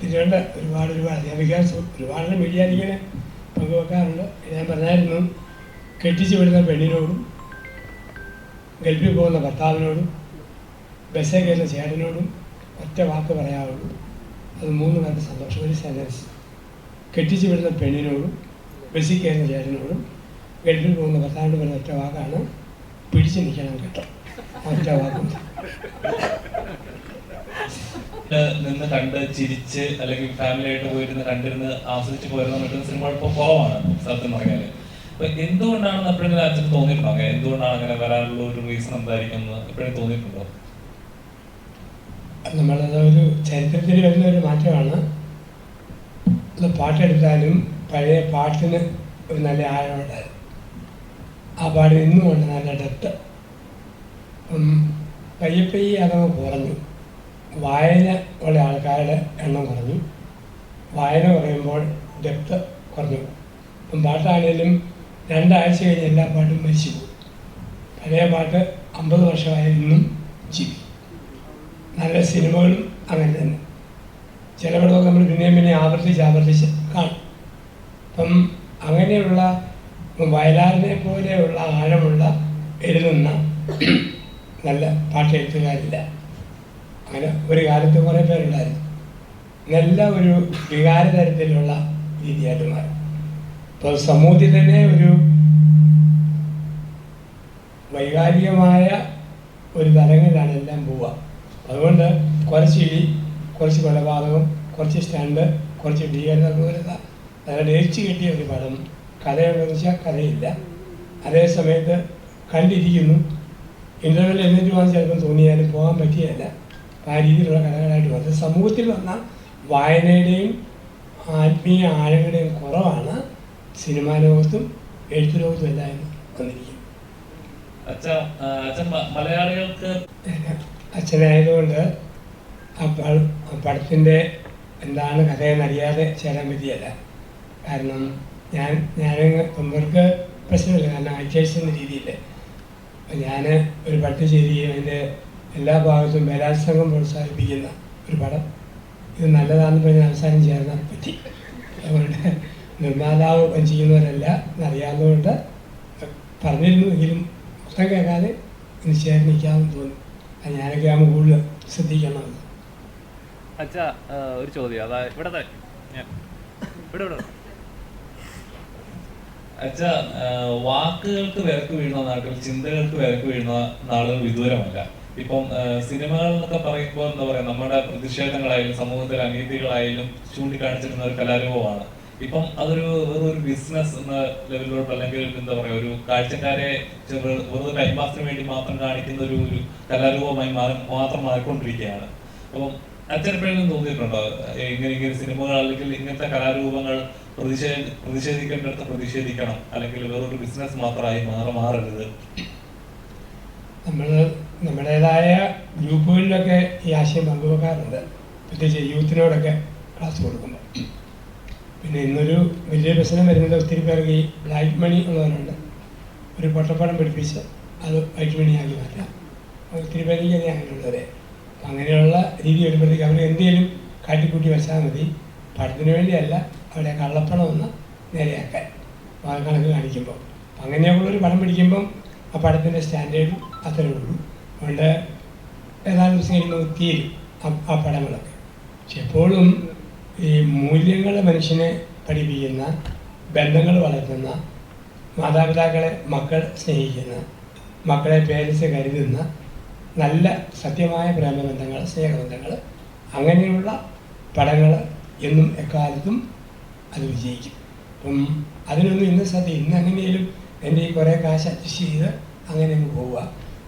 ഇതിലുണ്ട് ഒരുപാട് അധ്യാപിക്കാൻ ഒരുപാട് മീഡിയ ഇങ്ങനെ പങ്കുവെക്കാറുണ്ട്. ഞാൻ പറഞ്ഞായിരുന്നു, കെട്ടിച്ചു വിടുന്ന പെണ്ണിനോടും ഗൾഫിൽ പോകുന്ന ഭർത്താവിനോടും ബസ്സിൽ കയറുന്ന ചേട്ടനോടും ഒറ്റ വാക്ക് പറയാവുള്ളൂ. അത് 3 പേർക്ക് സന്തോഷം. ഒരു സെൻറ്റൻസ്: കെട്ടിച്ചു വിടുന്ന പെണ്ണിനോടും ബസ്സിൽ കയറുന്ന ചേട്ടനോടും ഗൾഫിൽ പോകുന്ന ഭർത്താവിനോട് പറയുന്ന ഒറ്റ വാക്കാണ്, പിടിച്ചു നിൽക്കണം കേട്ടോ. ഒറ്റ വാക്കുണ്ട്. നിന്ന് കണ്ട് ചിരിച്ച് അല്ലെങ്കിൽ ഫാമിലി ആയിട്ട് പോയിരുന്ന് കണ്ടിരുന്ന് ആസ്വദിച്ച് പോയിരുന്ന മറ്റൊരു സിനിമ ഇപ്പോൾ കുറവാണ് സത്യം പറഞ്ഞാല്. അപ്പൊ എന്തുകൊണ്ടാണെന്ന് എപ്പോഴെങ്കിലും അച്ഛന് തോന്നിയിട്ടുണ്ടോ? അങ്ങനെ എന്തുകൊണ്ടാണ് അങ്ങനെ വരാനുള്ള ഒരു റീസൺ എന്തായിരിക്കും എന്ന് എപ്പോഴും തോന്നിയിട്ടുണ്ടോ? നമ്മളത് ഒരു ചരിത്രത്തിൽ വരുന്ന ഒരു മാറ്റമാണ്. പാട്ടെടുത്താലും പഴയ പാട്ടിന് ഒരു നല്ല ആഴമുണ്ടായിരുന്നു. ആ പാട്ടിന് ഇന്നുമുണ്ട് നല്ല ഡെപ്ത്. പയ്യെ അതങ്ങ് കുറഞ്ഞു. വായന ഉള്ള ആൾക്കാരുടെ എണ്ണം കുറഞ്ഞു. വായന കുറയുമ്പോൾ ഡെപ്ത് കുറഞ്ഞു. ഇപ്പം പാട്ടാണെങ്കിലും 2 ആഴ്ച കഴിഞ്ഞ് എല്ലാ പാട്ടും മരിച്ചു പോകും. പഴയ പാട്ട് 50 വർഷമായ ഇന്നും ജീവിക്കും. നല്ല സിനിമകളും അങ്ങനെ തന്നെ. ചില പടമൊക്കെ നമ്മൾ പിന്നെ ആവർത്തിച്ച് കാണും. അപ്പം അങ്ങനെയുള്ള വയലാറിനെ പോലെയുള്ള ആഴമുള്ള എഴുതുന്ന നല്ല പാട്ടെഴുത്തുകാരില്ല. അങ്ങനെ ഒരു കാലത്ത് കുറേ പേരുണ്ടായിരുന്നു. നല്ല ഒരു വികാരതരത്തിലുള്ള രീതിയായിട്ട് മാറി. ഇപ്പോൾ സമൂഹത്തിൽ തന്നെ ഒരു വൈകാരികമായ ഒരു തലങ്ങളിലാണ് എല്ലാം പോവുക. അതുകൊണ്ട് കുറച്ച് ഇടി, കുറച്ച് കൊലപാതകം, കുറച്ച് സ്റ്റണ്ട്, കുറച്ച് ഭീകരത, അതായത് ഏച്ചു കിട്ടിയ ഒരു പടം. കഥയുണ്ടെന്ന് വെച്ചാൽ കഥയില്ല. അതേ സമയത്ത് കണ്ടിരിക്കുന്നു. ഇൻ്റർവെൽ എന്നിട്ട് വന്ന് ചിലപ്പം തോന്നിയാലും പോകാൻ പറ്റിയല്ല. ആ രീതിയിലുള്ള കഥകളായിട്ട് വന്നത്. സമൂഹത്തിൽ വന്ന വായനയുടെയും ആത്മീയ ആഴങ്ങളുടെയും കുറവാണ് സിനിമാ ലോകത്തും എഴുത്തു ലോകത്തും എല്ലാം വന്നിരിക്കുന്നത്. മലയാളികൾക്ക് അച്ഛനായതുകൊണ്ട് ആ പടത്തിൻ്റെ എന്താണ് കഥയെന്നറിയാതെ ചേരാൻ പറ്റിയല്ല. കാരണം ഇവർക്ക് പ്രശ്നമില്ല. കാരണം ആക്ടേഴ്സ് എന്ന രീതിയിൽ ഞാൻ ഒരു പടത്തിൽ ചേരുകയും അതിൻ്റെ എല്ലാ ഭാഗത്തും ബലാത്സംഗം പ്രോത്സാഹിപ്പിക്കുന്ന ഒരു പടം ഇത് നല്ലതാണെന്ന് പറഞ്ഞ് അവസാനം ചേർന്നാൽ പറ്റി. അതുകൊണ്ട് നിർമ്മാതാവ് വഞ്ചിക്കുന്നവരല്ല എന്നറിയാവുന്നതുകൊണ്ട് പറഞ്ഞിരുന്നു. എങ്കിലും മൊത്തം കേൾക്കാതെ ഇന്ന് ചേർന്നിരിക്കാമെന്ന് തോന്നി. അത് ഞാനൊക്കെ ആകുമ്പോൾ കൂടുതൽ ശ്രദ്ധിക്കണം. അച്ഛാ, ഒരു ചോദ്യം. അതായത് ഇവിടെ അച്ഛാ, വാക്കുകൾക്ക് വിലക്ക് വീഴുന്ന നാട്ടിൽ ചിന്തകൾക്ക് വിലക്ക് വീഴുന്ന നാളുകൾ വിദൂരമല്ല. ഇപ്പം സിനിമകൾ എന്നൊക്കെ പറയുമ്പോൾ എന്താ പറയാ, നമ്മുടെ പ്രതിഷേധങ്ങളായാലും സമൂഹത്തിലെ അനീതികളായാലും ചൂണ്ടിക്കാണിച്ചിരുന്ന ഒരു കലാരൂപമാണ്. ഇപ്പം അതൊരു വെറൊരു ബിസിനസ് എന്ന ലെവലിലോട്ട്, അല്ലെങ്കിൽ എന്താ പറയാ, ഒരു കാഴ്ചക്കാരെ വെറുതെ ടൈം പാസിന് വേണ്ടി മാത്രം കാണിക്കുന്ന ഒരു കലാരൂപമായി മാത്രം മാറിക്കൊണ്ടിരിക്കുകയാണ്. അപ്പം അച്ഛനെപ്പോഴും തോന്നിയിട്ടുണ്ടോ ഇങ്ങനെ സിനിമകൾ അല്ലെങ്കിൽ ഇങ്ങനത്തെ കലാരൂപങ്ങൾ പ്രതിഷേധിക്കേണ്ടടുത്ത് പ്രതിഷേധിക്കണം, അല്ലെങ്കിൽ വേറൊരു ബിസിനസ് മാത്രമായി മാറരുത്? നമ്മൾ നമ്മുടേതായ ഗ്രൂപ്പുകളിലൊക്കെ ഈ ആശയം പങ്കുവെക്കാറുണ്ട്, പ്രത്യേകിച്ച് യൂത്തിനോടൊക്കെ ക്ലാസ് കൊടുക്കുമ്പോൾ. പിന്നെ ഇന്നൊരു വലിയ പ്രശ്നം വരുന്നത്, ഒത്തിരി പേർക്ക് ഈ ബ്ലാക്ക് മണി ഉള്ളവരുണ്ട്. ഒരു പൊട്ടപ്പടം പിടിപ്പിച്ച് അത് വൈറ്റ് മണിയാക്കി മാറ്റാം. ഒത്തിരി പേർക്ക് അങ്ങനെയുള്ളവരെ. അപ്പം അങ്ങനെയുള്ള രീതി വരുമ്പോഴത്തേക്ക് അവർ എന്തെങ്കിലും കാട്ടിക്കൂട്ടി വെച്ചാൽ മതി. പടത്തിന് വേണ്ടിയല്ല, അവിടെ കള്ളപ്പണം ഒന്ന് നേരെയാക്കാൻ കണക്ക് കാണിക്കുമ്പോൾ. അങ്ങനെയുള്ളൊരു പടം പിടിക്കുമ്പം ആ പടത്തിൻ്റെ സ്റ്റാൻഡേർഡും അത്രയേ ഉള്ളൂ. അതുകൊണ്ട് ഏതാനും ദിവസം കഴിയുമ്പോൾ തീരും ആ പടങ്ങളൊക്കെ. പക്ഷെ എപ്പോഴും ഈ മൂല്യങ്ങൾ മനുഷ്യനെ പഠിപ്പിക്കുന്ന, ബന്ധങ്ങൾ വളർത്തുന്ന, മാതാപിതാക്കളെ മക്കൾ സ്നേഹിക്കുന്ന, മക്കളെ പേരൻസ് കരുതുന്ന നല്ല സത്യമായ പ്രേമബന്ധങ്ങൾ, സ്നേഹബന്ധങ്ങൾ, അങ്ങനെയുള്ള പടങ്ങൾ എന്നും എക്കാലത്തും അത് വിജയിക്കും. അപ്പം അതിനൊന്നും ഇന്ന് എങ്ങനെയും എൻ്റെ ഈ കുറേ കാശ് അഡ്ജസ്റ്റ് ചെയ്ത് അങ്ങനെ അങ്ങ് പോവുക,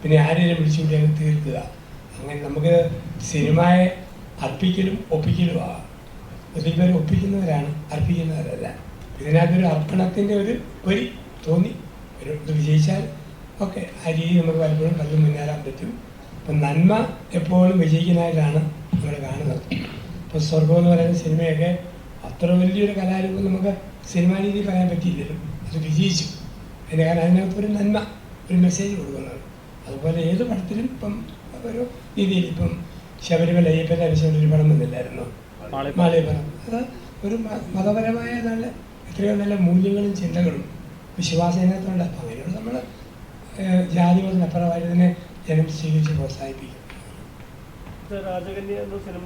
പിന്നെ ആരെയും വിളിച്ചുകൂടി അങ്ങ് തീർക്കുക. അങ്ങനെ നമുക്ക് സിനിമയെ അർപ്പിക്കലും ഒപ്പിക്കലുമാകാം. ഒത്തിരി പേര് ഒപ്പിക്കുന്നവരാണ്, അർപ്പിക്കുന്നവരല്ല. ഇതിനകത്തൊരു അർപ്പണത്തിൻ്റെ ഒരു തോന്നി ഒരു ഇത് വിജയിച്ചാൽ ഓക്കെ, ആ രീതി നമുക്ക് പലപ്പോഴും പലതും മുന്നേറാൻ പറ്റും. അപ്പം നന്മ എപ്പോഴും വിജയിക്കുന്നതായിട്ടാണ് നമ്മൾ കാണുന്നത്. ഇപ്പോൾ സ്വർഗം എന്ന് പറയുന്ന സിനിമയൊക്കെ അത്ര വലിയൊരു കലാരൂപം നമുക്ക് സിനിമാ രീതി പറയാൻ പറ്റിയില്ലല്ലോ. അത് വിജയിച്ചു. അതിൻ്റെ കാരണം അതിനകത്തൊരു നന്മ, ഒരു മെസ്സേജ് കൊടുക്കുന്നത്. അതുപോലെ ഏത് പടത്തിലും ഇപ്പം ഒരു രീതിയിൽ ഇപ്പം ശബരിമല അയ്യപ്പൻ്റെ അനുസരിച്ചൊരു പടം വന്നില്ലായിരുന്നു. മാളികപ്പുറം. അത് ഒരു മതപരമായ നല്ല എത്രയോ നല്ല മൂല്യങ്ങളും ചിന്തകളും വിശ്വാസത്തിനകത്തുണ്ട്. അപ്പം അങ്ങനെയുള്ള നമ്മൾ ജാതി മതത്തിനപ്പുറമായതിനെ ജനം സ്വീകരിച്ച് പ്രോത്സാഹിപ്പിക്കും. രാജകന്യ എന്ന സിനിമ